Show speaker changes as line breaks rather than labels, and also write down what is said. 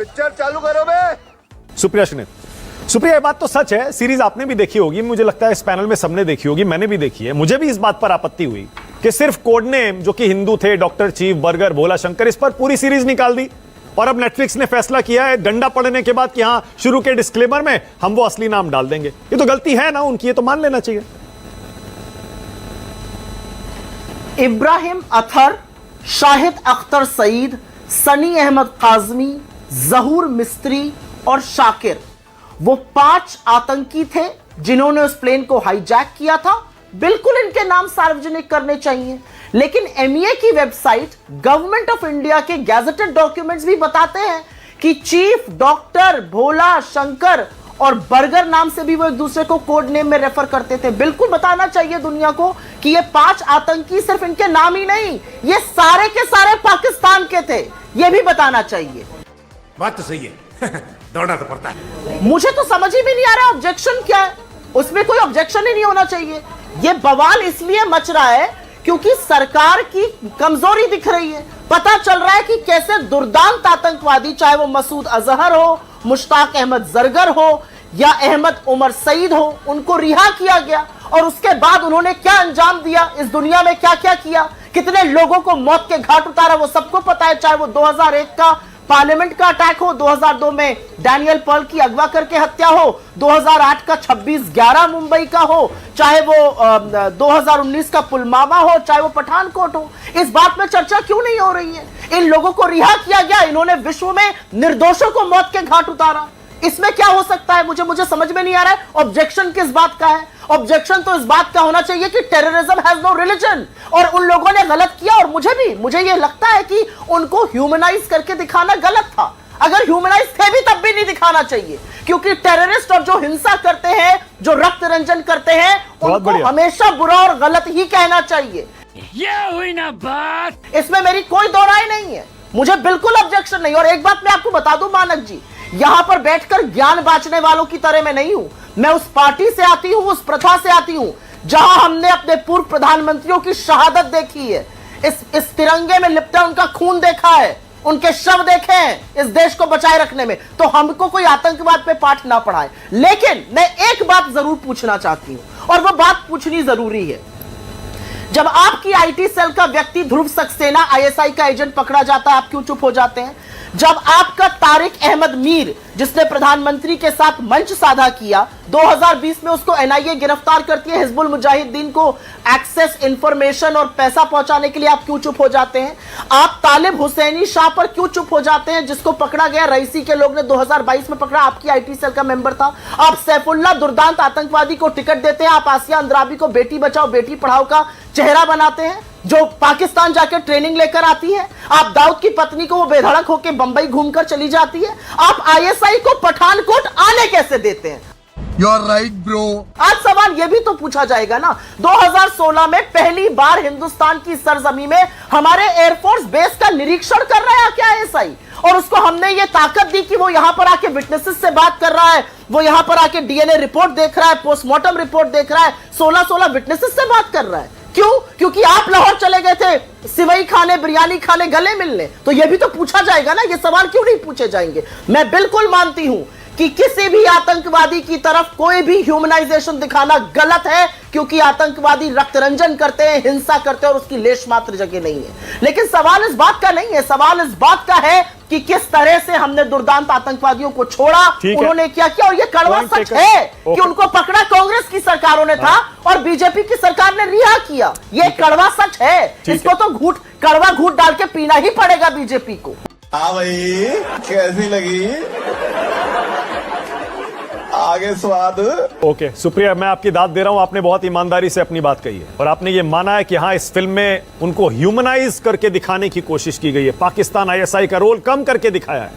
Picture चालू करो बे।
सुप्रिया सुने, सुप्रिया, ये बात तो सच है, सीरीज आपने भी देखी होगी, मुझे लगता है इस पैनल में सबने देखी होगी, मैंने भी देखी है। मुझे भी इस बात पर आपत्ति हुई कि सिर्फ कोड नेम जो कि हिंदू थे, डॉक्टर चीफ, बर्गर, भोला शंकर, इस पर पूरी सीरीज निकाल दी। और अब नेटफ्लिक्स ने फैसला किया है डंडा पड़ने के बाद कि हां, शुरू के डिस्क्लेमर में हम वो असली नाम डाल देंगे। ये तो गलती है ना उनकी, ये तो मान लेना चाहिए।
इब्राहिम अथर, शाहिद अख्तर सईद, सनी अहमद काजमी, जहूर मिस्त्री और शाकिर, वो 5 आतंकी थे जिन्होंने उस प्लेन को हाईजैक किया था। बिल्कुल इनके नाम सार्वजनिक करने चाहिए, लेकिन एमईए की वेबसाइट, गवर्नमेंट ऑफ इंडिया के गैजेटेड डॉक्यूमेंट्स भी बताते हैं कि चीफ, डॉक्टर, भोला शंकर और बर्गर नाम से भी वो एक दूसरे को कोड नेम में रेफर करते थे। बिल्कुल बताना चाहिए दुनिया को कि ये 5 आतंकी सिर्फ इनके नाम ही नहीं, ये सारे के सारे पाकिस्तान के थे, ये भी बताना चाहिए।
बात तो सही है। दौड़ना तो पड़ता है।
मुझे तो समझ ही भी नहीं आ रहा ऑब्जेक्शन क्या है, उसमें कोई ऑब्जेक्शन ही नहीं होना चाहिए। ये बवाल इसलिए मच रहा है क्योंकि सरकार की कमजोरी दिख रही है। पता चल रहा है कि कैसे दुर्दांत आतंकवादी, चाहे वो मसूद अजहर हो, मुश्ताक अहमद जरगर हो या अहमद उमर सईद हो, उनको रिहा किया गया और उसके बाद उन्होंने क्या अंजाम दिया, इस दुनिया में क्या क्या किया, कितने लोगों को मौत के घाट उतारा, वो सबको पता है। चाहे वो 2001 का पार्लियामेंट का अटैक हो, 2002 में डैनियल पर्ल की अगवा करके हत्या हो, 2008 का 26/11 मुंबई का हो, चाहे वो 2019 का पुलवामा हो, चाहे वो पठानकोट हो। इस बात में चर्चा क्यों नहीं हो रही है? इन लोगों को रिहा किया गया, इन्होंने विश्व में निर्दोषों को मौत के घाट उतारा। इसमें क्या हो सकता है? मुझे समझ में नहीं आ रहा है ऑब्जेक्शन किस बात का है। ऑब्जेक्शन तो इस बात का होना चाहिए कि टेररिज्म हैज नो रिलीजन, और उन लोगों ने गलत किया। और मुझे ये लगता है कि उनको ह्यूमनाइज करके दिखाना गलत था। अगर ह्यूमनाइज थे भी तब भी नहीं दिखाना चाहिए, क्योंकि टेररिस्ट और जो हिंसा करते हैं, जो रक्त रंजन करते हैं, उनको हमेशा बुरा और गलत ही कहना चाहिए।
ये हुई ना बात।
इसमें मेरी कोई दो राय नहीं है, मुझे बिल्कुल ऑब्जेक्शन नहीं। और एक बात मैं आपको बता दूं मानक जी, यहां पर बैठकर ज्ञान बांटने वालों की तरह मैं नहीं हूं। मैं उस पार्टी से आती हूं, उस प्रथा से आती हूं जहां हमने अपने पूर्व प्रधानमंत्रियों की शहादत देखी है, इस तिरंगे में लिपटा उनका खून देखा है, उनके शव देखे हैं इस देश को बचाए रखने में। तो हमको कोई आतंकवाद पे पाठ ना पढ़ाए। लेकिन मैं एक बात जरूर पूछना चाहती हूं, और वो बात पूछनी जरूरी है। जब आपकी आईटी सेल का व्यक्ति ध्रुव सक्सेना आईएसआई का एजेंट पकड़ा जाता है, आप क्यों चुप हो जाते हैं? जब आपका तारिक अहमद मीर, जिसने प्रधानमंत्री के साथ मंच साधा किया, 2020 में उसको एनआईए गिरफ्तार करती है हिजबुल मुजाहिदीन को एक्सेस इंफॉर्मेशन और पैसा पहुंचाने के लिए, आप क्यों चुप हो जाते हैं? आप तालिब हुसैनी शाह पर क्यों चुप हो जाते हैं, जिसको पकड़ा गया रईसी के लोग ने 2022 में पकड़ा, आपकी आईटी सेल का मेंबर था। आप सैफुल्लाह दुर्दांत आतंकवादी को टिकट देते हैं, आप आसिया अंद्राबी को बेटी बचाओ बेटी पढ़ाओ का चेहरा बनाते हैं, जो पाकिस्तान जाकर ट्रेनिंग लेकर आती है। आप दाऊद की पत्नी को वो बेधड़क होकर बंबई घूमकर चली जाती है। आप आईएसआई को पठानकोट आने कैसे देते हैं?
You're right, bro.
आज सवाल यह भी तो पूछा जाएगा ना, 2016 में पहली बार हिंदुस्तान की सरजमी में हमारे एयरफोर्स बेस का निरीक्षण कर रहा है क्या आईएसआई, और उसको हमने ये ताकत दी कि वो यहां पर आके विटनेसेस से बात कर रहा है, वो यहां पर आके डीएनए रिपोर्ट देख रहा है, पोस्टमार्टम रिपोर्ट देख रहा है, 16 विटनेसेस से बात कर रहा है। क्यों? क्योंकि आप लाहौर चले गए थे सिवई खाने, बिरयानी खाने, गले मिलने। तो यह भी तो पूछा जाएगा ना, ये सवाल क्यों नहीं पूछे जाएंगे? मैं बिल्कुल मानती हूं कि किसी भी आतंकवादी की तरफ कोई भी ह्यूमनाइजेशन दिखाना गलत है, क्योंकि आतंकवादी रक्त रंजन करते हैं, हिंसा करते हैं, और उसकी लेश मात्र जगह नहीं है। लेकिन सवाल इस बात का नहीं है, सवाल इस बात का है कि किस तरह से हमने दुर्दांत आतंकवादियों को छोड़ा, उन्होंने क्या किया। और यह कड़वा सच है कि उनको पकड़ा कांग्रेस की सरकारों ने था और बीजेपी की सरकार ने रिहा किया। यह कड़वा सच है, इसको तो कड़वा घूट डाल के पीना ही पड़ेगा बीजेपी को।
हाँ भाई, कैसी लगी आगे स्वाद?
ओके सुप्रिया, मैं आपकी दाद दे रहा हूं, आपने बहुत ईमानदारी से अपनी बात कही है और आपने ये माना है कि हाँ, इस फिल्म में उनको ह्यूमनाइज करके दिखाने की कोशिश की गई है, पाकिस्तान आईएसआई का रोल कम करके दिखाया है।